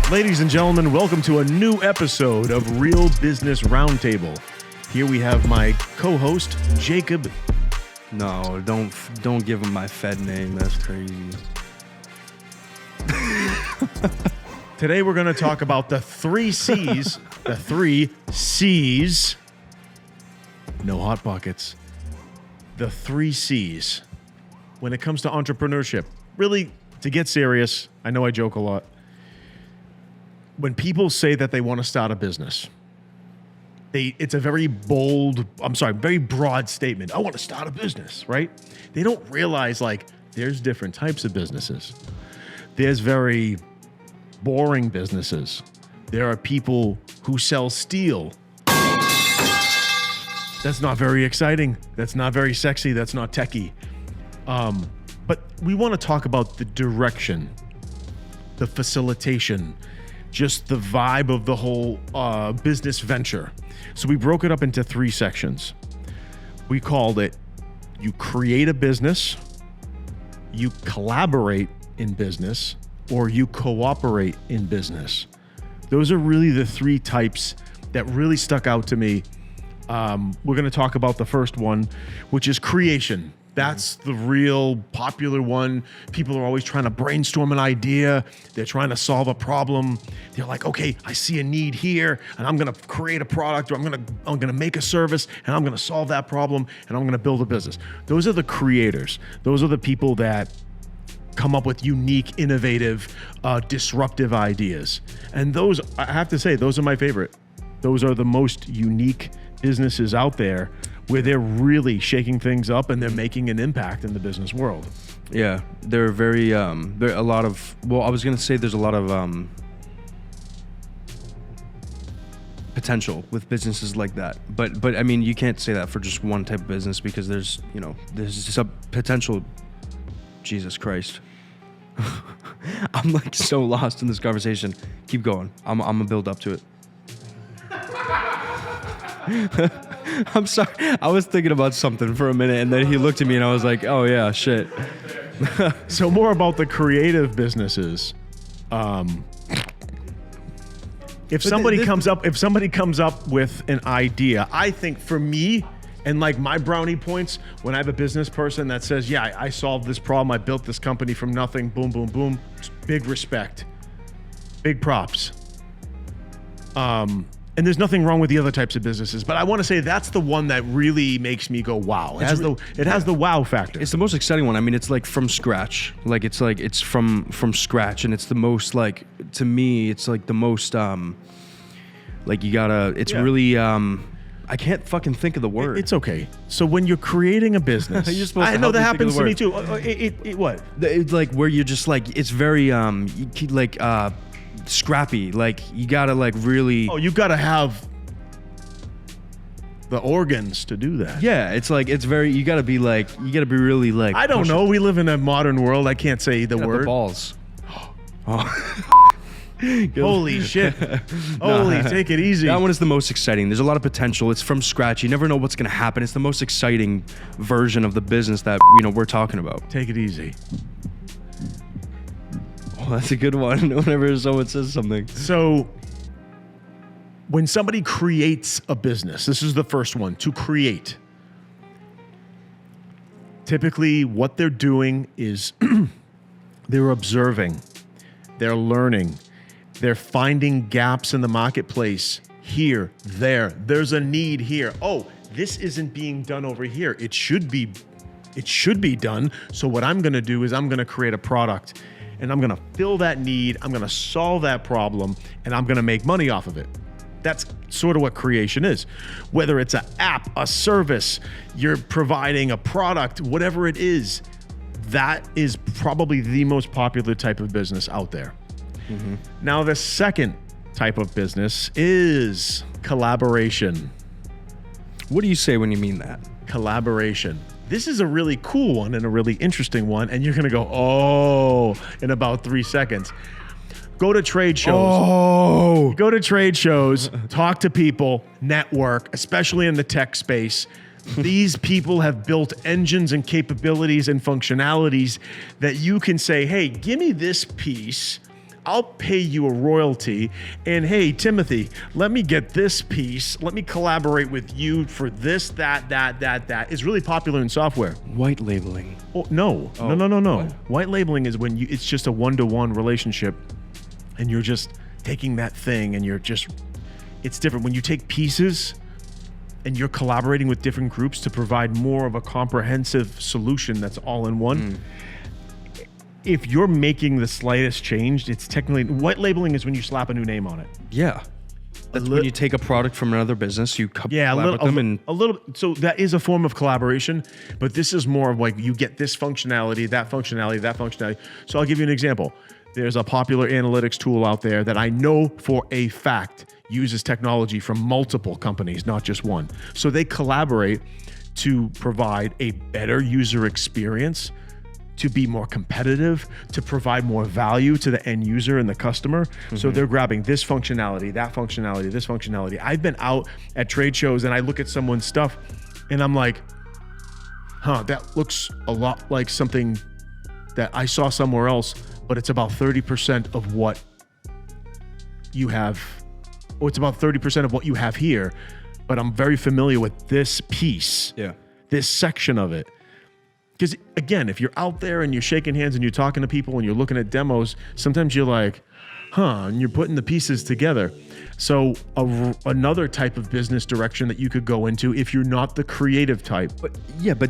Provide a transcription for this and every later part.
Ladies and gentlemen, welcome to a new episode of Real Business Roundtable. Here we have my co-host, Jacob. No, don't give him my Fed name. That's crazy. Today we're going to talk about the 3 C's. The 3 C's. No hot pockets. The 3 C's. When it comes to entrepreneurship, really, to get serious, I know I joke a lot. When people say that they want to start a business, it's a very very broad statement. I want to start a business, right? They don't realize, there's different types of businesses. There's very boring businesses. There are people who sell steel. That's not very exciting. That's not very sexy. That's not techie. But we want to talk about the direction, the facilitation, just the vibe of the whole business venture. So we broke it up into 3 sections. We called it, you create a business, you collaborate in business, or you cooperate in business. Those are really the 3 types that really stuck out to me. We're going to talk about the first one, which is creation. That's the real popular one. People are always trying to brainstorm an idea. They're trying to solve a problem. They're like, okay, I see a need here, and I'm going to create a product, or I'm going to make a service, and I'm going to solve that problem, and I'm going to build a business. Those are the creators. Those are the people that come up with unique, innovative, disruptive ideas. And those, I have to say, those are my favorite. Those are the most unique businesses out there, where they're really shaking things up and they're making an impact in the business world. Yeah, they're very, I was going to say there's a lot of potential with businesses like that. But I mean, you can't say that for just one type of business, because there's just a potential. Jesus Christ. I'm so lost in this conversation. Keep going. I'm going to build up to it. I'm sorry. I was thinking about something for a minute, and then he looked at me and I was like, oh yeah, shit. So more about the creative businesses. If somebody comes up with an idea, I think for me, and my brownie points, when I have a business person that says, yeah, I solved this problem, I built this company from nothing, boom, boom, boom, big respect, big props. And there's nothing wrong with the other types of businesses, but I want to say that's the one that really makes me go, wow. It has the wow factor. It's the most exciting one. I mean, it's from scratch. It's from scratch, and it's the most, to me, it's the most, you gotta, it's really, I can't fucking think of the word. It's okay. So when you're creating a business, you're supposed to I know that help me happens to think me of too. What? It's where you're just it's very, scrappy. You gotta really. Oh, you gotta have the organs to do that. Yeah, it's very. You gotta be really I don't know. We live in a modern world. I can't say the word. The balls. Holy shit. Holy, take it easy. That one is the most exciting. There's a lot of potential. It's from scratch. You never know what's gonna happen. It's the most exciting version of the business that we're talking about. Take it easy. Oh, that's a good one. Whenever someone says something. So when somebody creates a business, this is the first one, to create. Typically what they're doing is they're observing, they're learning, they're finding gaps in the marketplace here, there's a need here. Oh, this isn't being done over here. It should be done. So what I'm going to do is I'm going to create a product, and I'm going to fill that need. I'm going to solve that problem, and I'm going to make money off of it. That's sort of what creation is. Whether it's an app, a service, you're providing a product, whatever it is, that is probably the most popular type of business out there. Mm-hmm. Now, the second type of business is collaboration. What do you say when you mean that? Collaboration. This is a really cool one and a really interesting one, and you're going to go, oh, in about 3 seconds. Go to trade shows. Oh. Go to trade shows, talk to people, network, especially in the tech space. These people have built engines and capabilities and functionalities that you can say, hey, give me this piece. I'll pay you a royalty. And hey, Timothy, let me get this piece. Let me collaborate with you for this, that is really popular in software. White labeling. Oh, no. What? White labeling is when it's just a one-to-one relationship and you're just taking that thing and it's different. When you take pieces and you're collaborating with different groups to provide more of a comprehensive solution that's all in one. If you're making the slightest change, it's technically, white labeling is when you slap a new name on it. Yeah. That's when you take a product from another business, you collab with them a little. So that is a form of collaboration, but this is more of like you get this functionality, that functionality, that functionality. So I'll give you an example. There's a popular analytics tool out there that I know for a fact uses technology from multiple companies, not just one. So they collaborate to provide a better user experience, to be more competitive, to provide more value to the end user and the customer. So they're grabbing this functionality, that functionality, this functionality. I've been out at trade shows and I look at someone's stuff and I'm like, that looks a lot like something that I saw somewhere else, but it's about 30% of what you have, or it's about 30% of what you have here, but I'm very familiar with this piece, this section of it. Because again, if you're out there and you're shaking hands and you're talking to people and you're looking at demos, sometimes you're like, and you're putting the pieces together. So another type of business direction that you could go into if you're not the creative type. But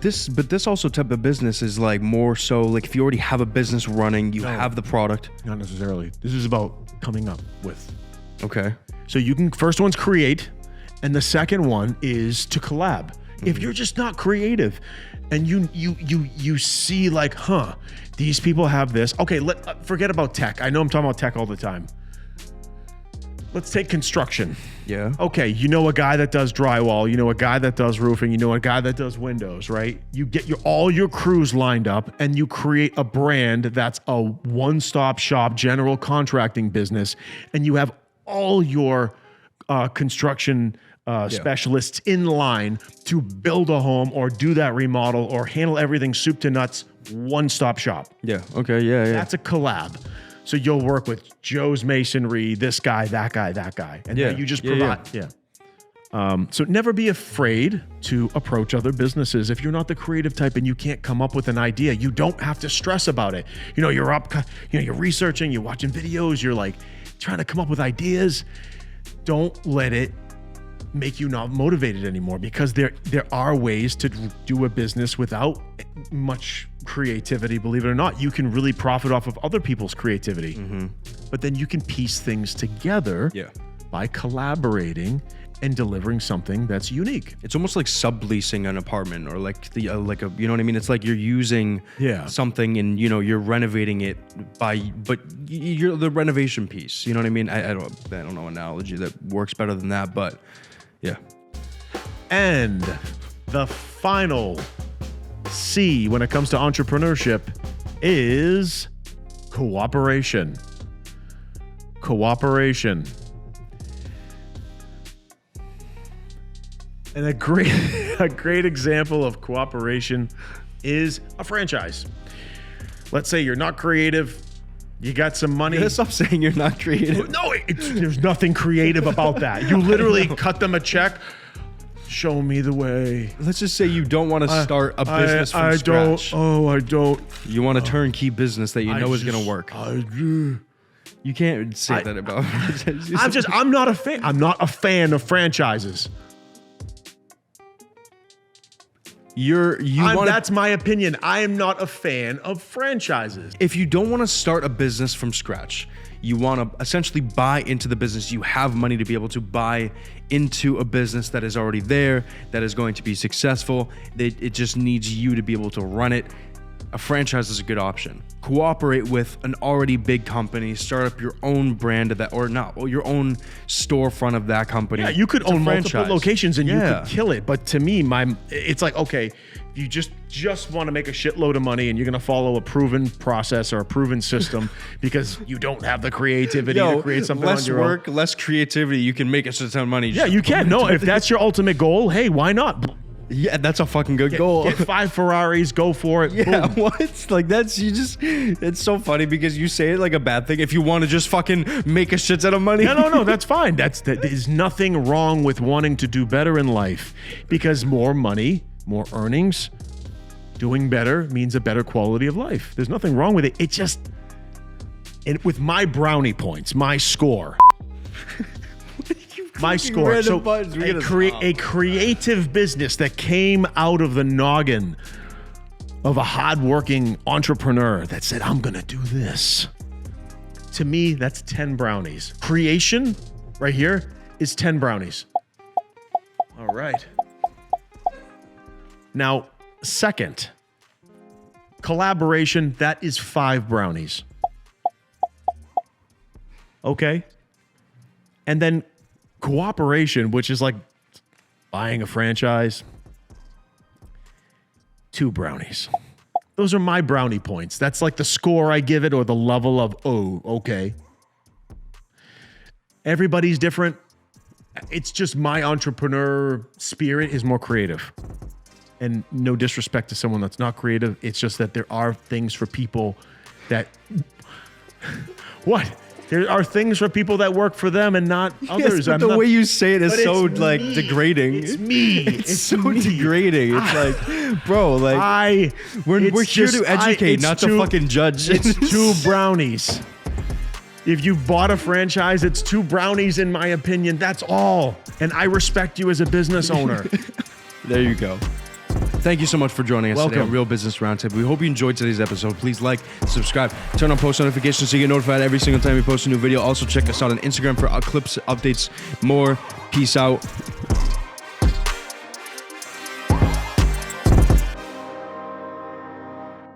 this also type of business is like more so like if you already have a business running, you have the product. Not necessarily. This is about coming up with. Okay. So first one's create, and the second one is to collab. If you're just not creative and you see like, these people have this. Okay, forget about tech. I know I'm talking about tech all the time. Let's take construction. Yeah. Okay, you know a guy that does drywall, you know a guy that does roofing, you know a guy that does windows, right? You get all your crews lined up and you create a brand that's a one-stop shop general contracting business, and you have all your construction specialists in line to build a home or do that remodel or handle everything soup to nuts, one-stop shop. Yeah. Okay. Yeah. That's a collab. So you'll work with Joe's Masonry, this guy, that guy, that guy. And then you just provide. So never be afraid to approach other businesses. If you're not the creative type and you can't come up with an idea, you don't have to stress about it. You're researching, you're watching videos, you're like trying to come up with ideas. Don't let it make you not motivated anymore, because there are ways to do a business without much creativity. Believe it or not, you can really profit off of other people's creativity. But then you can piece things together by collaborating and delivering something that's unique. It's almost like subleasing an apartment or like you know what I mean? It's like you're using something and you're renovating it but you're the renovation piece. You know what I mean? I don't know an analogy that works better than that, but yeah. And the final C when it comes to entrepreneurship is cooperation. Cooperation. And a great example of cooperation is a franchise. Let's say you're not creative, you got some money. You gotta stop saying you're not creative. No, there's nothing creative about that. You literally cut them a check. Show me the way. Let's just say you don't want to start a business from scratch. I don't. You want a turnkey business that you know is going to work. You can't say that about. I'm not a fan. I'm not a fan of franchises. That's my opinion. I am not a fan of franchises. If you don't want to start a business from scratch, you want to essentially buy into the business. You have money to be able to buy into a business that is already there, that is going to be successful. It just needs you to be able to run it. A franchise is a good option. Cooperate with an already big company, start up your own brand of that, or your own storefront of that company. Yeah, you could own multiple locations and you could kill it. But to me, it's like, okay, if you just want to make a shitload of money and you're going to follow a proven process or a proven system because you don't have the creativity to create something on your own. Less work, less creativity, you can make a shit ton of money. Yeah, you can. No, if that's your ultimate goal, hey, why not? Yeah, that's a fucking good goal. Get 5 Ferraris, go for it. Yeah, Boom. what? Like it's so funny because you say it like a bad thing. If you want to just fucking make a shit ton of money. No, that's fine. There's nothing wrong with wanting to do better in life, because more money, more earnings, doing better means a better quality of life. There's nothing wrong with it. It just, and with my brownie points, my score. My score. So a creative business that came out of the noggin of a hardworking entrepreneur that said, I'm going to do this. To me, that's 10 brownies. Creation right here is 10 brownies. All right. Now, second, collaboration, that is 5 brownies. Okay. And then cooperation, which is like buying a franchise, 2 brownies. Those are my brownie points. That's like the score I give it, or the level of, oh, okay. Everybody's different. It's just my entrepreneur spirit is more creative. And no disrespect to someone that's not creative. It's just that there are things for people that... What? There are things for people that work for them and not others. Yes, but way you say it is so like degrading. It's me. It's so degrading. It's like, bro, like we're here to educate, not to fucking judge. It's 2 brownies. If you bought a franchise, it's 2 brownies in my opinion. That's all. And I respect you as a business owner. There you go. Thank you so much for joining us today Welcome. on Real Business Roundtable. We hope you enjoyed today's episode. Please like, subscribe, turn on post notifications so you get notified every single time we post a new video. Also check us out on Instagram for clips, updates, more. Peace out.